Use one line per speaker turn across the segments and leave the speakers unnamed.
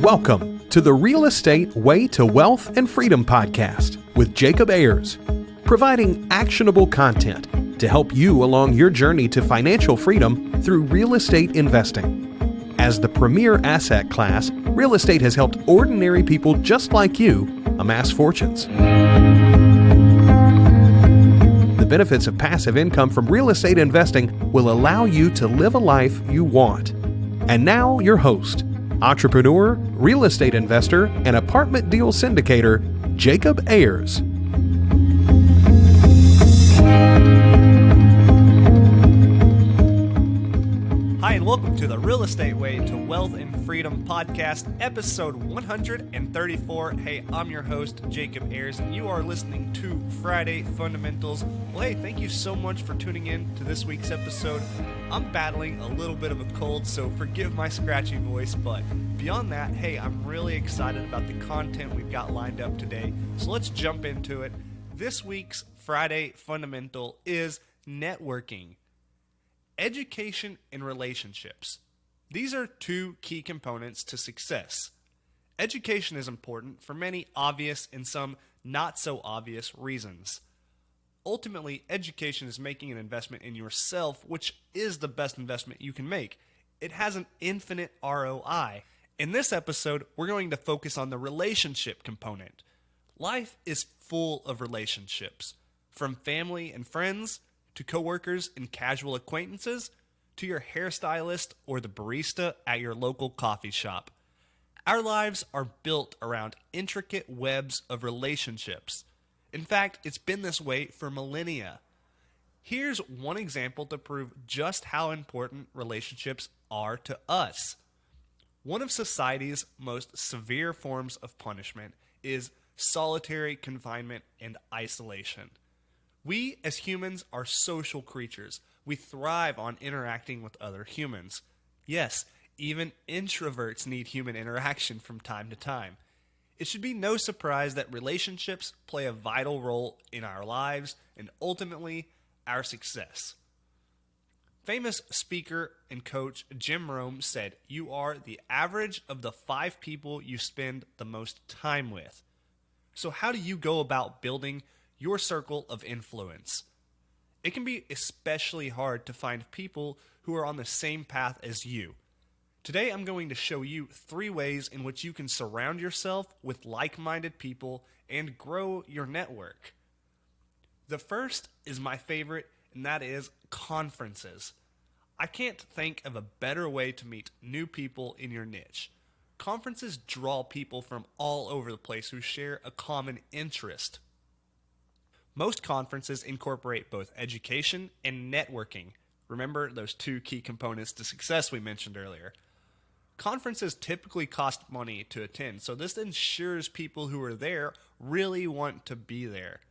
Welcome to the Real Estate Way to Wealth and Freedom podcast with Jacob Ayers, providing actionable content to help you along your journey to financial freedom through real estate investing. As the premier asset class, real estate has helped ordinary people just like you amass fortunes. The benefits of passive income from real estate investing will allow you to live a life you want. And now, your host, entrepreneur, real estate investor, and apartment deal syndicator, Jacob Ayers.
Hi, and welcome to the Real Estate Way to Wealth and Freedom podcast, episode 134. Hey, I'm your host, Jacob Ayers, and you are listening to Friday Fundamentals. Well, hey, thank you so much for tuning in to this week's episode. I'm battling a little bit of a cold, so forgive my scratchy voice, but beyond that, hey, I'm really excited about the content we've got lined up today, so let's jump into it. This week's Friday Fundamental is networking. Education and relationships. These are two key components to success. Education is important for many obvious and some not so obvious reasons. Ultimately, education is making an investment in yourself, which is the best investment you can make. It has an infinite ROI. In this episode, we're going to focus on the relationship component. Life is full of relationships, from family and friends to coworkers and casual acquaintances, to your hairstylist or the barista at your local coffee shop. Our lives are built around intricate webs of relationships. In fact, it's been this way for millennia. Here's one example to prove just how important relationships are to us. One of society's most severe forms of punishment is solitary confinement and isolation. We, as humans, are social creatures. We thrive on interacting with other humans. Yes, even introverts need human interaction from time to time. It should be no surprise that relationships play a vital role in our lives and ultimately our success. Famous speaker and coach Jim Rohn said, "You are the average of the 5 people you spend the most time with." So how do you go about building your circle of influence? It can be especially hard to find people who are on the same path as you. Today I'm going to show you 3 ways in which you can surround yourself with like-minded people and grow your network. The first is my favorite, and that is conferences. I can't think of a better way to meet new people in your niche. Conferences draw people from all over the place who share a common interest. Most conferences incorporate both education and networking. Remember those 2 key components to success we mentioned earlier. Conferences typically cost money to attend, so this ensures people who are there really want to be there.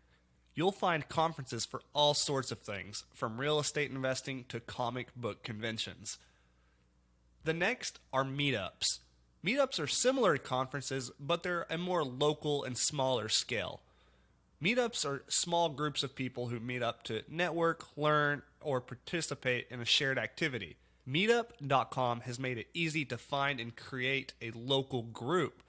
You'll find conferences for all sorts of things, from real estate investing to comic book conventions. The next are meetups. Meetups are similar to conferences, but they're a more local and smaller scale. Meetups are small groups of people who meet up to network, learn, or participate in a shared activity. Meetup.com has made it easy to find and create a local group.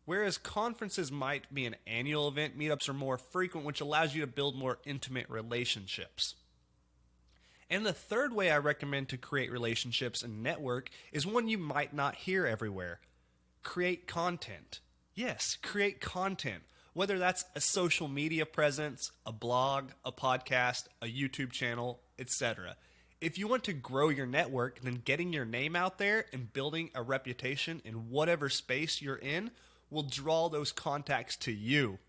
Whereas conferences might be an annual event, meetups are more frequent, which allows you to build more intimate relationships. And the third way I recommend to create relationships and network is one you might not hear everywhere. Create content. Yes, create content. Whether that's a social media presence, a blog, a podcast, a YouTube channel, etc. If you want to grow your network, then getting your name out there and building a reputation in whatever space you're in will draw those contacts to you.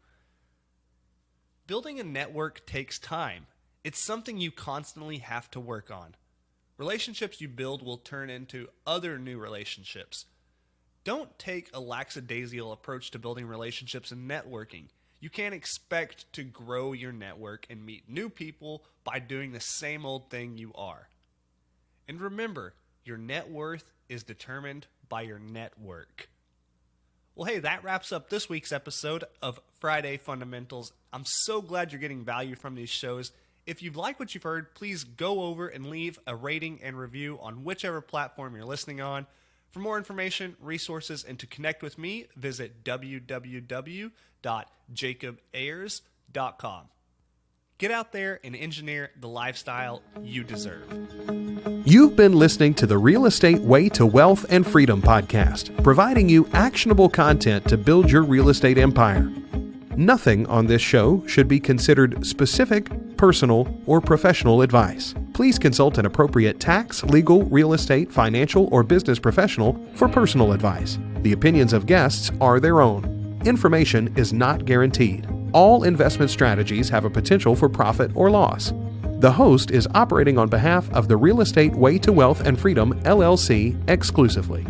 Building a network takes time. It's something you constantly have to work on. Relationships you build will turn into other new relationships. Don't take a lackadaisical approach to building relationships and networking. You can't expect to grow your network and meet new people by doing the same old thing you are. And remember, your net worth is determined by your network. Well, hey, that wraps up this week's episode of Friday Fundamentals. I'm so glad you're getting value from these shows. If you've liked what you've heard, please go over and leave a rating and review on whichever platform you're listening on. For more information, resources, and to connect with me, visit www.jacobayers.com. Get out there and engineer the lifestyle you deserve.
You've been listening to the Real Estate Way to Wealth and Freedom podcast, providing you actionable content to build your real estate empire. Nothing on this show should be considered specific, personal, or professional advice. Please consult an appropriate tax, legal, real estate, financial, or business professional for personal advice. The opinions of guests are their own. Information is not guaranteed. All investment strategies have a potential for profit or loss. The host is operating on behalf of the Real Estate Way to Wealth and Freedom, LLC, exclusively.